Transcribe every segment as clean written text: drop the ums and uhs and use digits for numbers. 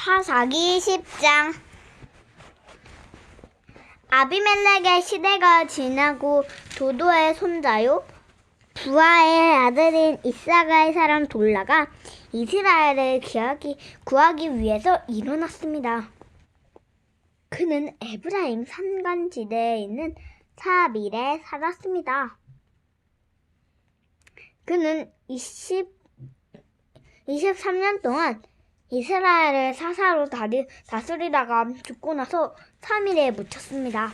사사기 10장. 아비멜렉의 시대가 지나고 도도의 손자요 부하의 아들인 이사가의 사람 돌라가 이스라엘을 구하기 위해서 일어났습니다. 그는 에브라임 산간지대에 있는 사빌에 살았습니다. 그는 23년 동안 이스라엘을 사사로 다스리다가 죽고 나서 3일에 묻혔습니다.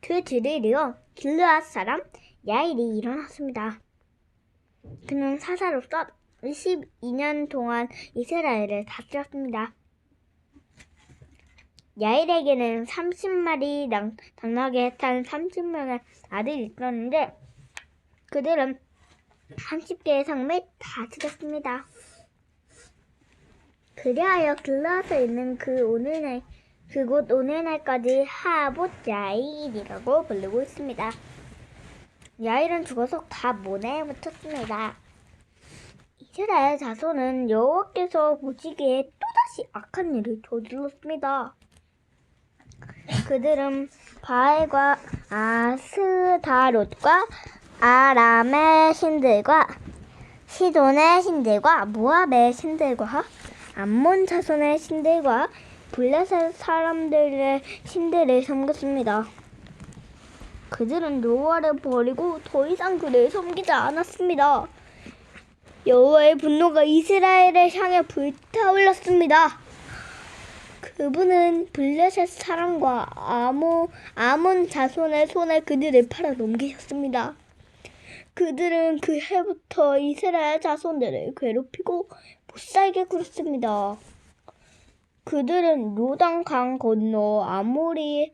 그 뒤를 이어 길르앗 사람 야일이 일어났습니다. 그는 사사로서 22년 동안 이스라엘을 다스렸습니다. 야일에게는 30마리 당나귀에 탄 30명의 아들이 있었는데 그들은 30개의 성을 다 죽였습니다. 그리하여 길르앗에 있는 그곳 오늘날까지 하봇 야일이라고 부르고 있습니다. 야일은 죽어서 다 모내에 묻혔습니다. 이스라엘 자손은 여호와께서 보시기에 또다시 악한 일을 저질렀습니다. 그들은 바알과 아스다롯과 아람의 신들과 시돈의 신들과 모압의 신들과 암몬 자손의 신들과 블레셋 사람들의 신들을 섬겼습니다. 그들은 여호와를 버리고 더 이상 그를 섬기지 않았습니다. 여호와의 분노가 이스라엘을 향해 불타올랐습니다. 그분은 블레셋 사람과 아몬 자손의 손에 그들을 팔아 넘기셨습니다. 그들은 그 해부터 이스라엘 자손들을 괴롭히고 못살게 굴었습니다. 그들은 요단강 건너 아모리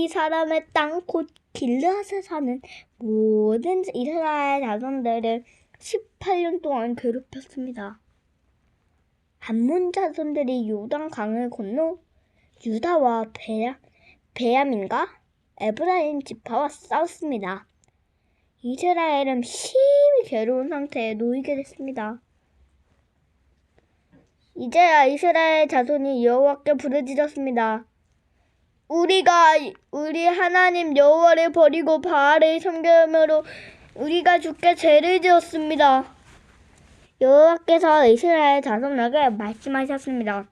사람의 땅 곧 길르앗에 사는 모든 이스라엘 자손들을 18년 동안 괴롭혔습니다. 암몬 자손들이 요단강을 건너 유다와 베야민과 에브라임 지파와 싸웠습니다. 이스라엘은 심히 괴로운 상태에 놓이게 됐습니다. 이제야 이스라엘 자손이 여호와께 부르짖었습니다. 우리 하나님 여호와를 버리고 바알을 섬김으로 우리가 주께 죄를 지었습니다. 여호와께서 이스라엘 자손에게 말씀하셨습니다.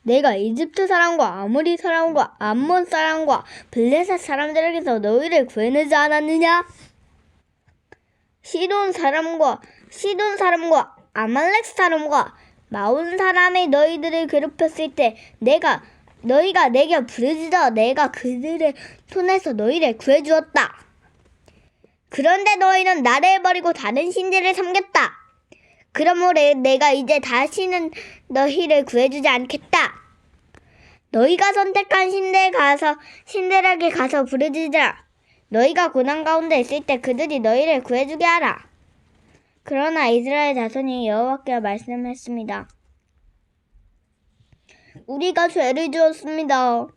내가 이집트 사람과 아모리 사람과 암몬 사람과 블레셋 사람들에게서 너희를 구해내지 않았느냐? 시돈 사람과 아말렉 사람과 마온 사람이 너희들을 괴롭혔을 때 너희가 내게 부르짖어 내가 그들의 손에서 너희를 구해주었다. 그런데 너희는 나를 버리고 다른 신들을 섬겼다. 그러므로 내가 이제 다시는 너희를 구해주지 않겠다. 너희가 선택한 신들에게 가서 부르짖으라. 너희가 고난 가운데 있을 때 그들이 너희를 구해주게 하라. 그러나 이스라엘 자손이 여호와께 말씀했습니다. 우리가 죄를 지었습니다.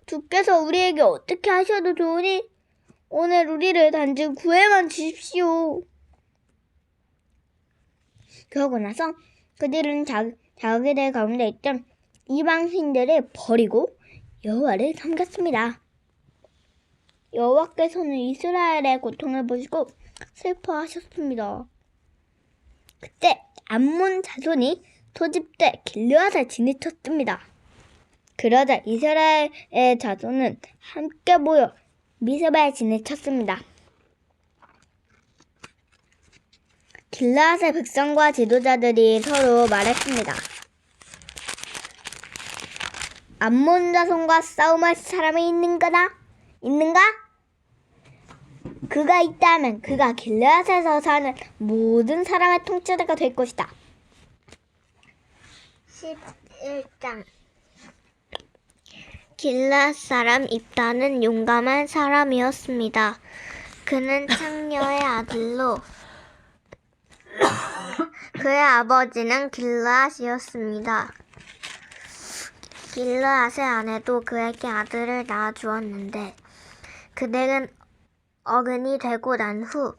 주께서 우리에게 어떻게 하셔도 좋으니 오늘 우리를 단지 구해만 주십시오. 그러고 나서 그들은 자기들 가운데 있던 이방 신들을 버리고 여호와를 섬겼습니다. 여호와께서는 이스라엘의 고통을 보시고 슬퍼하셨습니다. 그때 암몬 자손이 소집돼 길르앗에 진입했습니다. 그러자 이스라엘의 자손은 함께 모여 미스바에 진입했습니다. 길르앗의 백성과 지도자들이 서로 말했습니다. 암몬 자손과 싸움할 사람이 있는가? 그가 있다면 그가 길르앗에서 사는 모든 사람의 통치자가 될 것이다. 11장. 길르앗 사람 입다는 용감한 사람이었습니다. 그는 창녀의 아들로 그의 아버지는 길르앗이었습니다. 길르앗의 아내도 그에게 아들을 낳아주었는데 그들은 어른이 되고 난 후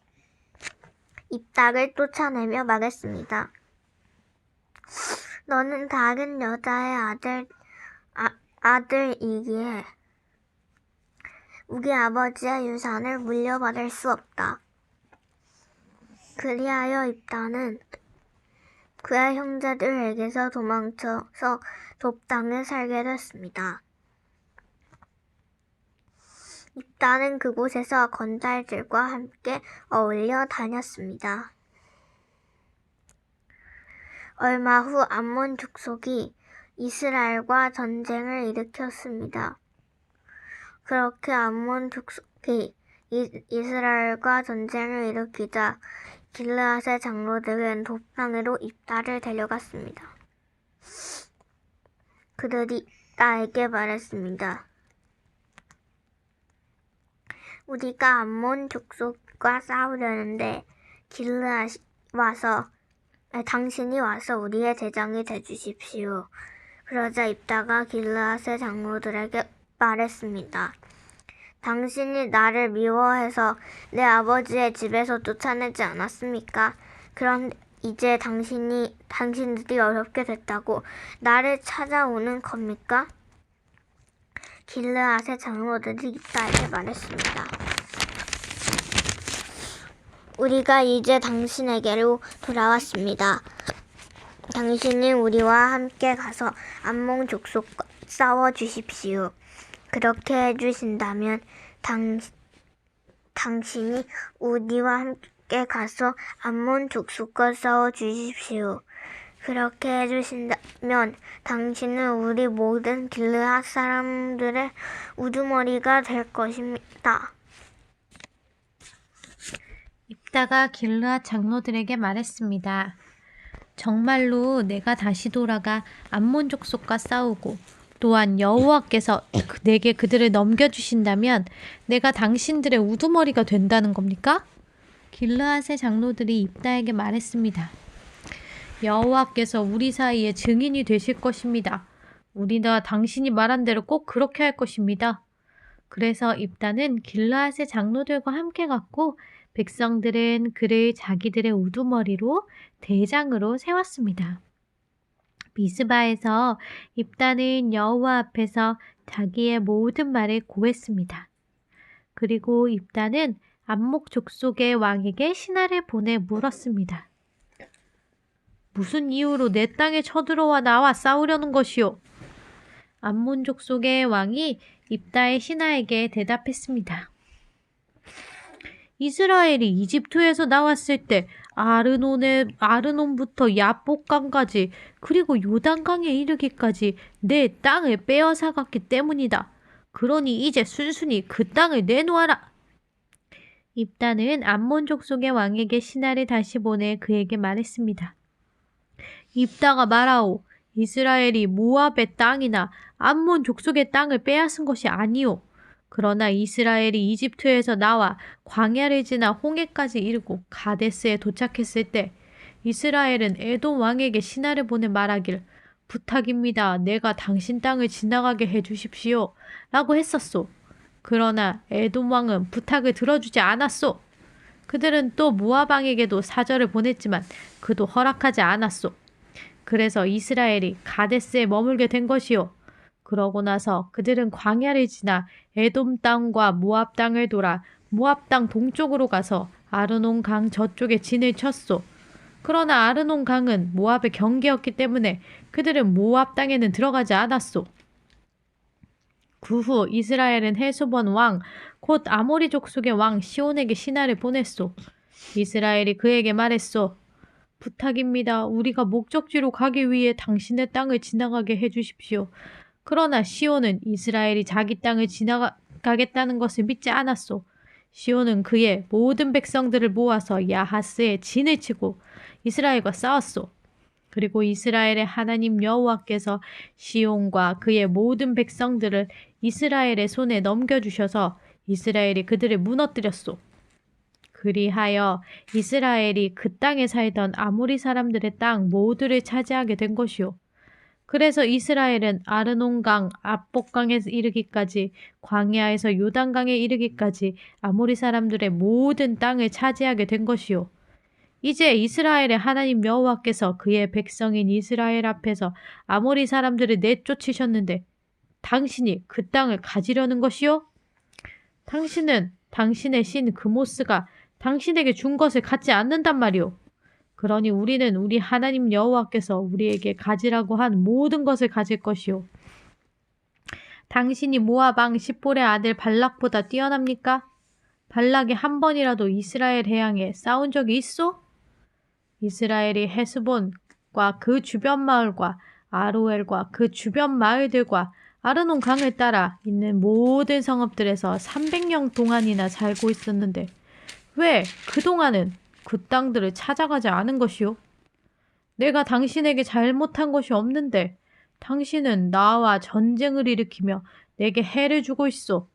입닥을 쫓아내며 말했습니다. 너는 다른 여자의 아들이기에 우리 아버지의 유산을 물려받을 수 없다. 그리하여 입다는 그의 형제들에게서 도망쳐서 돕 땅에 살게 됐습니다. 입다는 그곳에서 건달들과 함께 어울려 다녔습니다. 얼마 후 암몬 족속이 이스라엘과 전쟁을 일으켰습니다. 그렇게 암몬 족속이 이스라엘과 전쟁을 일으키자 길르앗의 장로들은 돕당으로 입다를 데려갔습니다. 그들이 입다에게 말했습니다. 우리가 암몬 족속과 싸우려는데 당신이 와서 우리의 대장이 되주십시오. 그러자 입다가 길르앗의 장로들에게 말했습니다. 당신이 나를 미워해서 내 아버지의 집에서 쫓아내지 않았습니까? 그런데 이제 당신들이 어렵게 됐다고 나를 찾아오는 겁니까? 길르앗의 장로들이 입다에게 말했습니다. 우리가 이제 당신에게로 돌아왔습니다. 당신이 우리와 함께 가서 암몬 족속과 싸워주십시오. 그렇게 해주신다면 당신이 우리와 함께 가서 암몬 족속과 싸워주십시오. 그렇게 해주신다면 당신은 우리 모든 길르앗 사람들의 우두머리가 될 것입니다. 입다가 길르앗 장로들에게 말했습니다. 정말로 내가 다시 돌아가 암몬 족속과 싸우고 또한 여호와께서 내게 그들을 넘겨주신다면 내가 당신들의 우두머리가 된다는 겁니까? 길르앗의 장로들이 입다에게 말했습니다. 여호와께서 우리 사이에 증인이 되실 것입니다. 우리가 당신이 말한 대로 꼭 그렇게 할 것입니다. 그래서 입다는 길르앗의 장로들과 함께 갔고 백성들은 그를 자기들의 우두머리로 대장으로 세웠습니다. 미스바에서 입다는 여호와 앞에서 자기의 모든 말을 고했습니다. 그리고 입다는 암몬 족속의 왕에게 신하를 보내 물었습니다. 무슨 이유로 내 땅에 쳐들어와 나와 싸우려는 것이오? 암몬 족속의 왕이 입다의 신하에게 대답했습니다. 이스라엘이 이집트에서 나왔을 때 아르논부터 야복강까지 그리고 요단강에 이르기까지 내 땅을 빼앗아갔기 때문이다. 그러니 이제 순순히 그 땅을 내놓아라. 입다는 암몬 족속의 왕에게 신하를 다시 보내 그에게 말했습니다. 입다가 말하오. 이스라엘이 모압의 땅이나 암몬 족속의 땅을 빼앗은 것이 아니오. 그러나 이스라엘이 이집트에서 나와 광야를 지나 홍해까지 이르고 가데스에 도착했을 때 이스라엘은 에돔 왕에게 신하를 보내 말하길 부탁입니다. 내가 당신 땅을 지나가게 해주십시오. 라고 했었소. 그러나 에돔 왕은 부탁을 들어주지 않았소. 그들은 또 모압 왕에게도 사절을 보냈지만 그도 허락하지 않았소. 그래서 이스라엘이 가데스에 머물게 된 것이요. 그러고 나서 그들은 광야를 지나 에돔 땅과 모압 땅을 돌아 모압 땅 동쪽으로 가서 아르논 강 저쪽에 진을 쳤소. 그러나 아르논 강은 모압의 경계였기 때문에 그들은 모압 땅에는 들어가지 않았소. 그 후 이스라엘은 헤스본 왕, 곧 아모리 족속의 왕 시온에게 신하를 보냈소. 이스라엘이 그에게 말했소. 부탁입니다. 우리가 목적지로 가기 위해 당신의 땅을 지나가게 해주십시오. 그러나 시온은 이스라엘이 자기 땅을 지나가겠다는 것을 믿지 않았소. 시온은 그의 모든 백성들을 모아서 야하스에 진을 치고 이스라엘과 싸웠소. 그리고 이스라엘의 하나님 여호와께서 시온과 그의 모든 백성들을 이스라엘의 손에 넘겨주셔서 이스라엘이 그들을 무너뜨렸소. 그리하여 이스라엘이 그 땅에 살던 아모리 사람들의 땅 모두를 차지하게 된 것이요. 그래서 이스라엘은 아르논강 압복강에 이르기까지 광야에서 요단강에 이르기까지 아모리 사람들의 모든 땅을 차지하게 된 것이요. 이제 이스라엘의 하나님 여호와께서 그의 백성인 이스라엘 앞에서 아모리 사람들을 내쫓으셨는데 당신이 그 땅을 가지려는 것이요? 당신은 당신의 신 그모스가 당신에게 준 것을 갖지 않는단 말이오. 그러니 우리는 우리 하나님 여호와께서 우리에게 가지라고 한 모든 것을 가질 것이오. 당신이 모압 왕 십볼의 아들 발락보다 뛰어납니까? 발락이 한 번이라도 이스라엘 해양에 싸운 적이 있어? 이스라엘이 헤스본과 그 주변 마을과 아로엘과 그 주변 마을들과 아르논 강을 따라 있는 모든 성읍들에서 300년 동안이나 살고 있었는데 왜 그동안은 그 땅들을 찾아가지 않은 것이오? 내가 당신에게 잘못한 것이 없는데 당신은 나와 전쟁을 일으키며 내게 해를 주고 있소.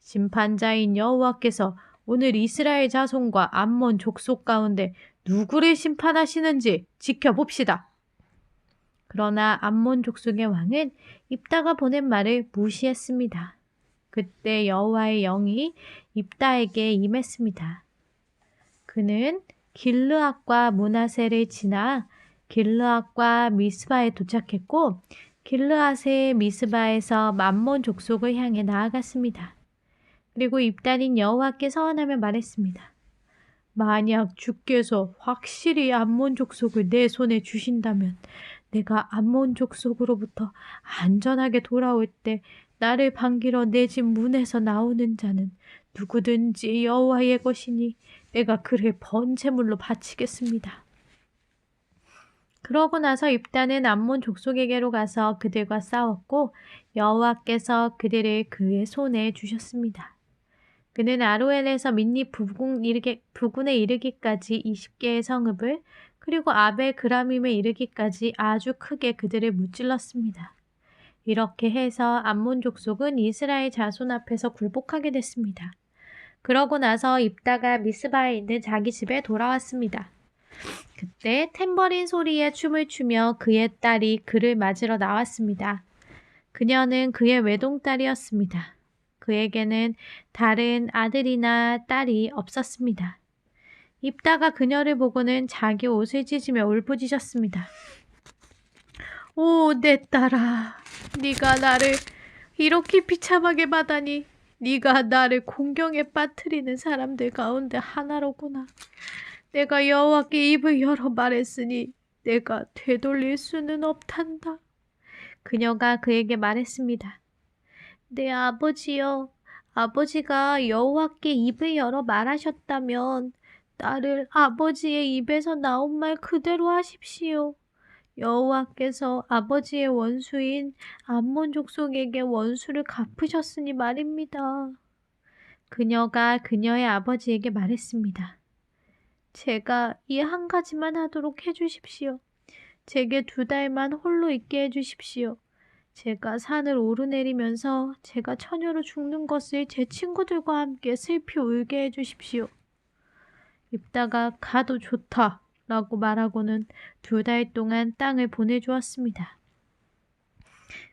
심판자인 여호와께서 오늘 이스라엘 자손과 암몬 족속 가운데 누구를 심판하시는지 지켜봅시다. 그러나 암몬 족속의 왕은 입다가 보낸 말을 무시했습니다. 그때 여호와의 영이 입다에게 임했습니다. 그는 길르앗과 므낫세를 지나 길르앗과 미스바에 도착했고 길르앗의 미스바에서 암몬 족속을 향해 나아갔습니다. 그리고 입다는 여호와께 서원하며 말했습니다. 만약 주께서 확실히 암몬 족속을 내 손에 주신다면 내가 암몬 족속으로부터 안전하게 돌아올 때 나를 반기러 내 집 문에서 나오는 자는 누구든지 여호와의 것이니 내가 그를 번제물로 바치겠습니다. 그러고 나서 입다는 암몬 족속에게로 가서 그들과 싸웠고 여호와께서 그들을 그의 손에 주셨습니다. 그는 아로엘에서 민니 부근에 이르기까지 20개의 성읍을 그리고 아벨 그라밈에 이르기까지 아주 크게 그들을 무찔렀습니다. 이렇게 해서 암몬 족속은 이스라엘 자손 앞에서 굴복하게 됐습니다. 그러고 나서 입다가 미스바에 있는 자기 집에 돌아왔습니다. 그때 탬버린 소리에 춤을 추며 그의 딸이 그를 맞으러 나왔습니다. 그녀는 그의 외동딸이었습니다. 그에게는 다른 아들이나 딸이 없었습니다. 입다가 그녀를 보고는 자기 옷을 찢으며 울부짖었습니다. 오, 내 딸아, 네가 나를 이렇게 비참하게 받다니. 네가 나를 공경에 빠뜨리는 사람들 가운데 하나로구나. 내가 여호와께 입을 열어 말했으니 내가 되돌릴 수는 없단다. 그녀가 그에게 말했습니다. 내 아버지여, 아버지가 여호와께 입을 열어 말하셨다면 나를 아버지의 입에서 나온 말 그대로 하십시오. 여호와께서 아버지의 원수인 암몬 족속에게 원수를 갚으셨으니 말입니다. 그녀가 그녀의 아버지에게 말했습니다. 제가 이 한 가지만 하도록 해주십시오. 제게 2달만 홀로 있게 해주십시오. 제가 산을 오르내리면서 제가 처녀로 죽는 것을 제 친구들과 함께 슬피 울게 해주십시오. 입다가 가도 좋다 라고 말하고는 2달 동안 땅을 보내주었습니다.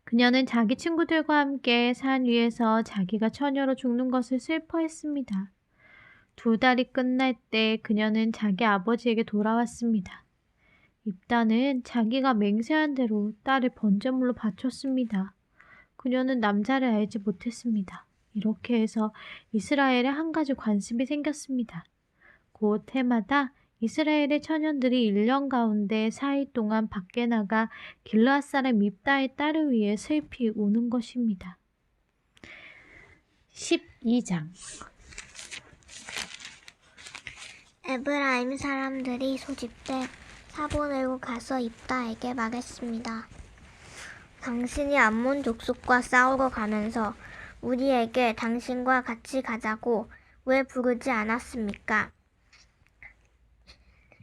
그녀는 자기 친구들과 함께 산 위에서 자기가 처녀로 죽는 것을 슬퍼했습니다. 2달이 끝날 때 그녀는 자기 아버지에게 돌아왔습니다. 입다는 자기가 맹세한 대로 딸을 번제물로 바쳤습니다. 그녀는 남자를 알지 못했습니다. 이렇게 해서 이스라엘에 한 가지 관습이 생겼습니다. 곧 해마다 이스라엘의 처녀들이 1년 가운데 4일 동안 밖에 나가 길르앗 사람 입다의 딸을 위해 슬피 우는 것입니다. 12장 에브라임 사람들이 소집돼 사본으로 가서 입다에게 말했습니다. 당신이 암몬 족속과 싸우러 가면서 우리에게 당신과 같이 가자고 왜 부르지 않았습니까?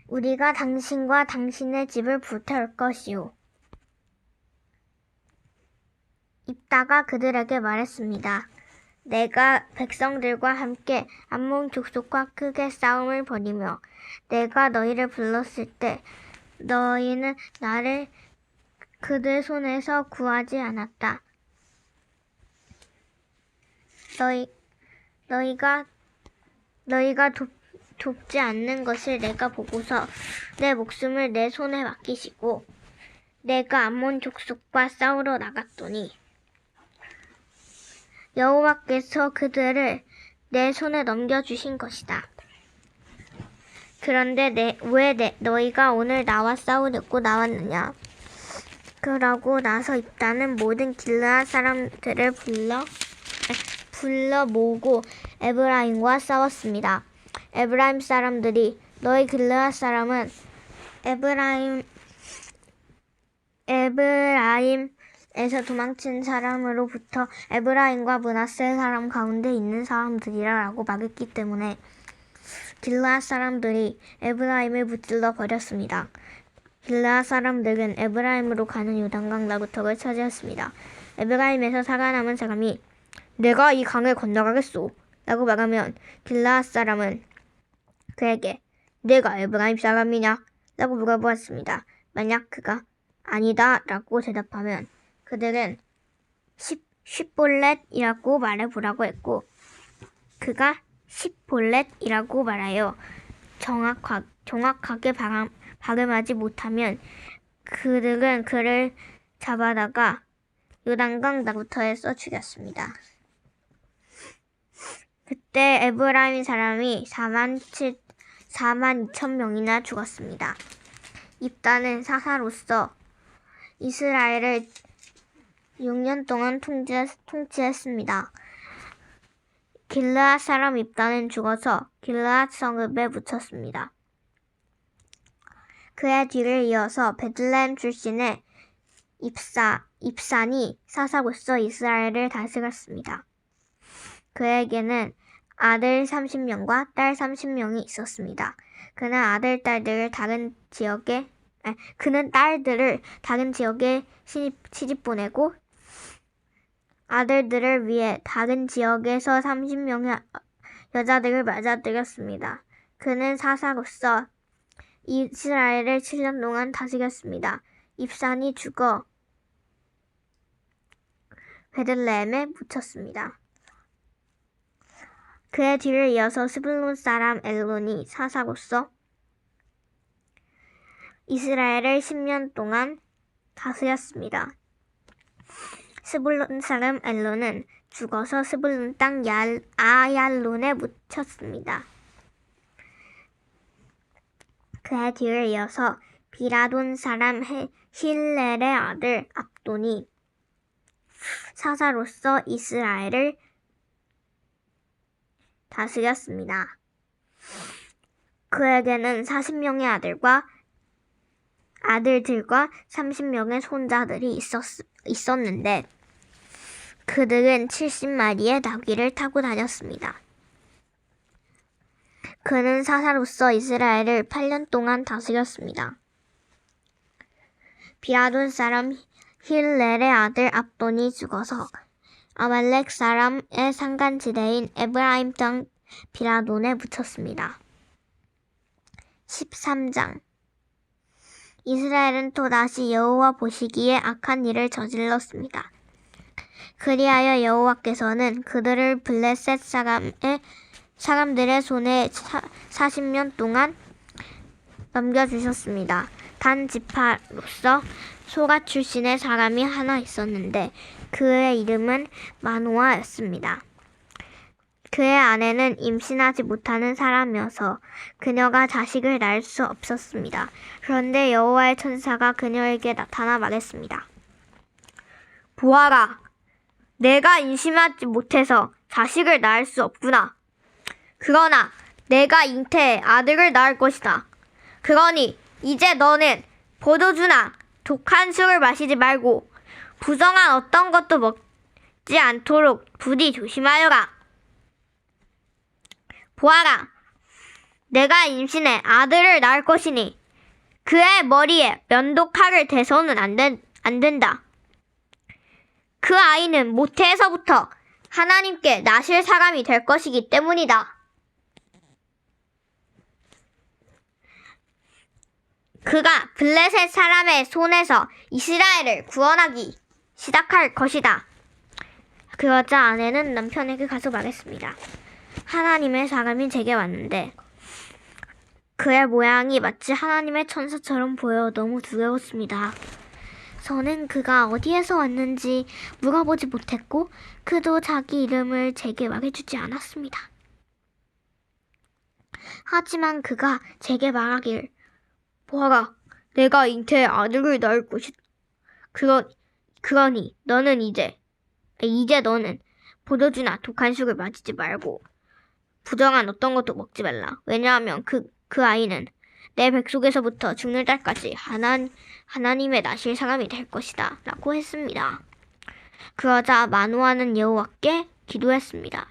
우리가 당신과 당신의 집을 불태울 것이오. 입다가 그들에게 말했습니다. 내가 백성들과 함께 암몬 족속과 크게 싸움을 벌이며 내가 너희를 불렀을 때 너희는 나를 그들 손에서 구하지 않았다. 너희가 돕지 않는 것을 내가 보고서 내 목숨을 내 손에 맡기시고 내가 암몬 족속과 싸우러 나갔더니 여호와께서 그들을 내 손에 넘겨주신 것이다. 그런데 왜 너희가 오늘 나와 싸우려고 나왔느냐? 그러고 나서 입다는 모든 길르앗 사람들을 불러 모으고 에브라임과 싸웠습니다. 에브라임 사람들이 너희 길르앗 사람은 에브라임에서 도망친 사람으로부터 에브라임과 므낫세 사람 가운데 있는 사람들이라고 말했기 때문에 길르앗 사람들이 에브라임을 무찔러 버렸습니다. 길르앗 사람들은 에브라임으로 가는 요단강 나루턱을 차지했습니다. 에브라임에서 살아남은 사람이 내가 이 강을 건너가겠소 라고 말하면 길르앗 사람은 그에게 내가 에브라임 사람이냐? 라고 물어보았습니다. 만약 그가 아니다 라고 대답하면 그들은 십볼렛이라고 말해보라고 했고 그가 십볼렛이라고 말하여 정확하게 발음하지 못하면 그들은 그를 잡아다가 요단강 나루터에서 죽였습니다. 그때 에브라임 사람이 4만 2천 명이나 죽었습니다. 입다는 사사로서 이스라엘을 6년 동안 통치했습니다. 길르앗 사람 입다는 죽어서 길르앗 성읍에 묻혔습니다. 그의 뒤를 이어서 베들레헴 출신의 입산이 사사로서 이스라엘을 다스렸습니다. 그에게는 아들 30명과 딸 30명이 있었습니다. 그는 딸들을 다른 지역에 시집 보내고 아들들을 위해 다른 지역에서 30명의 여자들을 맞아들였습니다. 그는 사사로서 이스라엘을 7년 동안 다스렸습니다. 입산이 죽어 베들레헴에 묻혔습니다. 그의 뒤를 이어서 스불론 사람 엘론이 사사로서 이스라엘을 10년 동안 다스렸습니다. 스불론 사람 엘론은 죽어서 스불론 땅 아얄론에 묻혔습니다. 그의 뒤를 이어서 비라돈 사람 힐렐의 아들 압돈이 사사로서 이스라엘을 다스렸습니다. 그에게는 40명의 아들들과 30명의 손자들이 있었는데 그들은 70마리의 나귀를 타고 다녔습니다. 그는 사사로서 이스라엘을 8년 동안 다스렸습니다. 비라돈 사람 힐렐의 아들 압돈이 죽어서 아말렉 사람의 산간지대인 에브라임 땅 비라돈에 묻혔습니다. 13장 이스라엘은 또다시 여호와 보시기에 악한 일을 저질렀습니다. 그리하여 여호와께서는 그들을 블레셋 사람들의 손에 40년 동안 넘겨주셨습니다. 단 지파로서 소가 출신의 사람이 하나 있었는데 그의 이름은 마노아였습니다. 그의 아내는 임신하지 못하는 사람이어서 그녀가 자식을 낳을 수 없었습니다. 그런데 여호와의 천사가 그녀에게 나타나 말했습니다. 보아라, 내가 임신하지 못해서 자식을 낳을 수 없구나. 그러나 내가 잉태해 아들을 낳을 것이다. 그러니 이제 너는 포도주나 독한 술을 마시지 말고 부정한 어떤 것도 먹지 않도록 부디 조심하여라. 보아라, 내가 임신해 아들을 낳을 것이니 그의 머리에 면도칼을 대서는 안 된다. 그 아이는 모태에서부터 하나님께 나실 사람이 될 것이기 때문이다. 그가 블레셋 사람의 손에서 이스라엘을 구원하기 시작할 것이다. 그 여자 아내는 남편에게 가서 말했습니다. 하나님의 사람이 제게 왔는데 그의 모양이 마치 하나님의 천사처럼 보여 너무 두려웠습니다. 저는 그가 어디에서 왔는지 물어보지 못했고 그도 자기 이름을 제게 말해주지 않았습니다. 하지만 그가 제게 말하길 보아라, 내가 잉태의 아들을 낳을 것이다. 그러니 너는 이제 너는 포도주나 독한 술을 마시지 말고 부정한 어떤 것도 먹지 말라. 왜냐하면 그 아이는 내 뱃속에서부터 죽는 날까지 하나님의 나실 사람이 될 것이다. 라고 했습니다. 그러자 마노아는 여호와께 기도했습니다.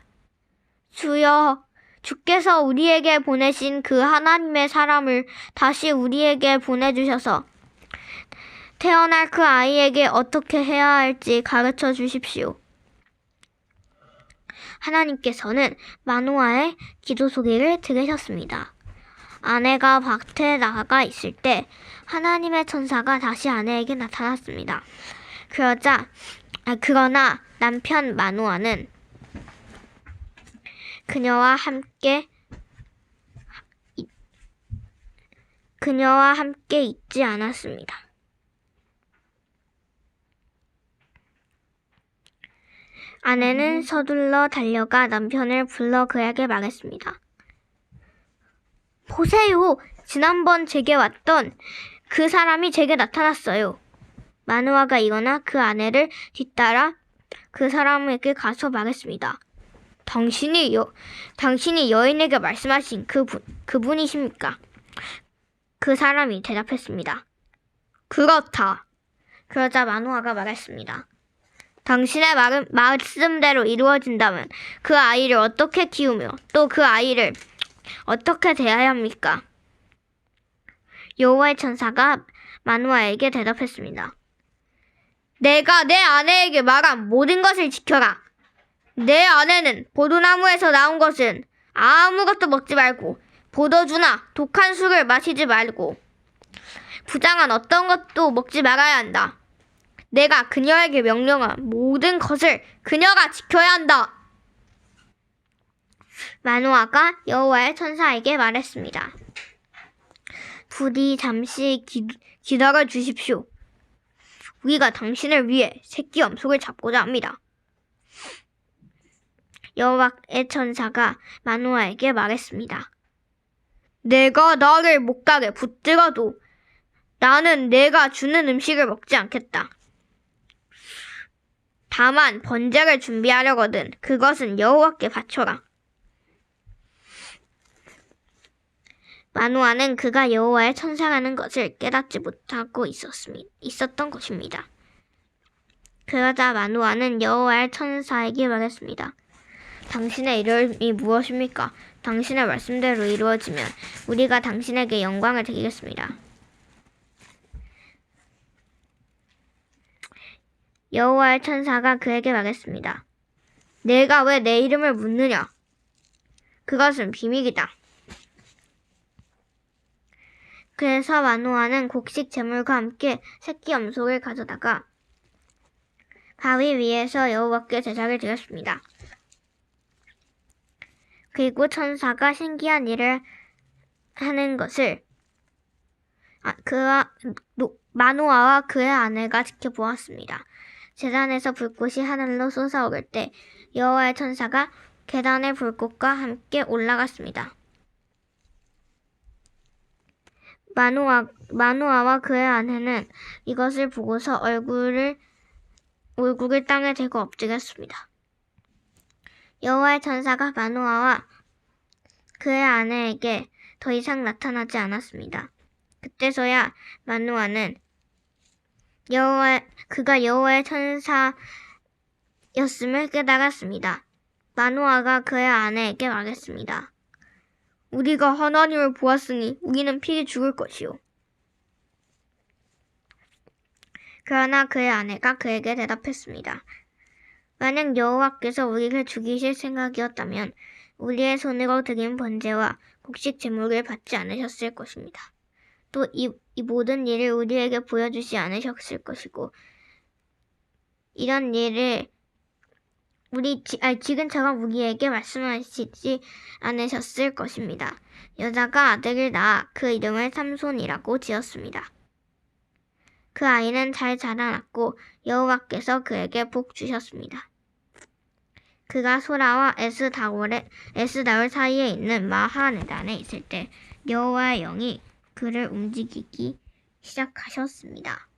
주여, 주께서 우리에게 보내신 그 하나님의 사람을 다시 우리에게 보내주셔서 태어날 그 아이에게 어떻게 해야 할지 가르쳐 주십시오. 하나님께서는 마노아의 기도 소리를 들으셨습니다. 아내가 밭에 나가 있을 때 하나님의 천사가 다시 아내에게 나타났습니다. 그러나 남편 마노아는 그녀와 함께 있지 않았습니다. 아내는 서둘러 달려가 남편을 불러 그에게 말했습니다. 보세요! 지난번 제게 왔던 그 사람이 제게 나타났어요. 마노아가 일어나 그 아내를 뒤따라 그 사람에게 가서 말했습니다. 당신이 여인에게 말씀하신 그분이십니까? 그 사람이 대답했습니다. 그렇다. 그러자 마노아가 말했습니다. 당신의 말씀대로 이루어진다면 그 아이를 어떻게 키우며 또 그 아이를 어떻게 대해야 합니까? 여호와의 천사가 마노아에게 대답했습니다. 내가 내 아내에게 말한 모든 것을 지켜라. 내 아내는 포도나무에서 나온 것은 아무것도 먹지 말고 포도주나 독한 술을 마시지 말고 부정한 어떤 것도 먹지 말아야 한다. 내가 그녀에게 명령한 모든 것을 그녀가 지켜야 한다. 마노아가 여호와의 천사에게 말했습니다. 부디 잠시 기다려 주십시오. 우리가 당신을 위해 새끼 염소를 잡고자 합니다. 여호와의 천사가 마노아에게 말했습니다. 내가 나를 목각에 붙들어도 나는 내가 주는 음식을 먹지 않겠다. 다만 번제를 준비하려거든 그것은 여호와께 바쳐라. 마노아는 그가 여호와의 천사라는 것을 깨닫지 못하고 있었던 것입니다. 그러자 마노아는 여호와의 천사에게 말했습니다. 당신의 이름이 무엇입니까? 당신의 말씀대로 이루어지면 우리가 당신에게 영광을 드리겠습니다. 여호와의 천사가 그에게 말했습니다. 내가 왜 내 이름을 묻느냐? 그것은 비밀이다. 그래서 마노아는 곡식 제물과 함께 새끼 염소를 가져다가 바위 위에서 여호와께 제사를 드렸습니다. 그리고 천사가 신기한 일을 하는 것을 마노아와 그의 아내가 지켜보았습니다. 제단에서 불꽃이 하늘로 솟아오를 때 여호와의 천사가 계단의 불꽃과 함께 올라갔습니다. 마노아와 그의 아내는 이것을 보고서 얼굴을 땅에 대고 엎드렸습니다. 여호와의 천사가 마노아와 그의 아내에게 더 이상 나타나지 않았습니다. 그때서야 마노아는 그가 여호와의 천사였음을 깨달았습니다. 마노아가 그의 아내에게 말했습니다. 우리가 하나님을 보았으니 우리는 필히 죽을 것이요. 그러나 그의 아내가 그에게 대답했습니다. 만약 여호와께서 우리를 죽이실 생각이었다면 우리의 손으로 드린 번제와 곡식 제물을 받지 않으셨을 것입니다. 또 이 모든 일을 우리에게 보여주지 않으셨을 것이고 이런 일을 지금처럼 우리에게 말씀하시지 않으셨을 것입니다. 여자가 아들을 낳아 그 이름을 삼손이라고 지었습니다. 그 아이는 잘 자라났고 여호와께서 그에게 복 주셨습니다. 그가 소라와 에스다올 사이에 있는 마하네단에 있을 때 여호와의 영이 그를 움직이기 시작하셨습니다.